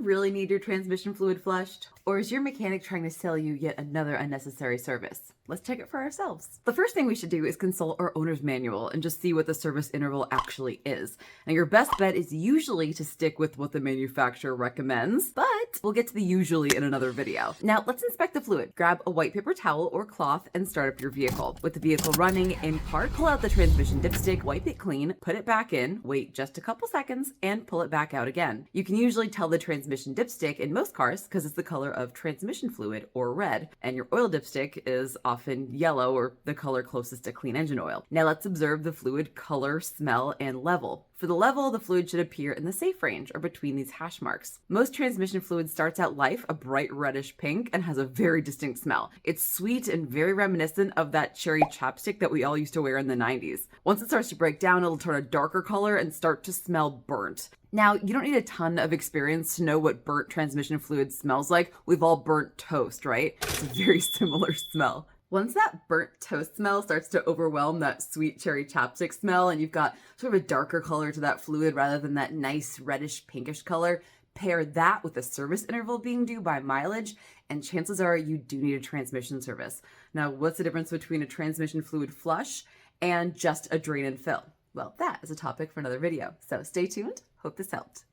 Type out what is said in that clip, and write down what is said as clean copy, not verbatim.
really need your transmission fluid flushed? Or is your mechanic trying to sell you yet another unnecessary service? Let's check it for ourselves. The first thing we should do is consult our owner's manual and just see what the service interval actually is. Now, your best bet is usually to stick with what the manufacturer recommends, but we'll get to the usually in another video. Now, let's inspect the fluid. Grab a white paper towel or cloth and start up your vehicle. With the vehicle running in park, pull out the transmission dipstick, wipe it clean, put it back in, wait just a couple seconds, and pull it back out again. You can usually tell the transmission dipstick in most cars because it's the color of transmission fluid, or red, and your oil dipstick is often yellow, or the color closest to clean engine oil. Now let's observe the fluid color, smell, and level. For the level, the fluid should appear in the safe range, or between these hash marks. Most transmission fluid starts out life a bright reddish pink and has a very distinct smell. It's sweet and very reminiscent of that cherry chapstick that we all used to wear in the 90s. Once it starts to break down, it'll turn a darker color and start to smell burnt. Now, you don't need a ton of experience to know what burnt transmission fluid smells like. We've all burnt toast, right? It's a very similar smell. Once that burnt toast smell starts to overwhelm that sweet cherry chapstick smell, and you've got sort of a darker color to that fluid rather than that nice reddish pinkish color, pair that with a service interval being due by mileage, and chances are you do need a transmission service. Now, what's the difference between a transmission fluid flush and just a drain and fill? Well, that is a topic for another video, so stay tuned. Hope this helped.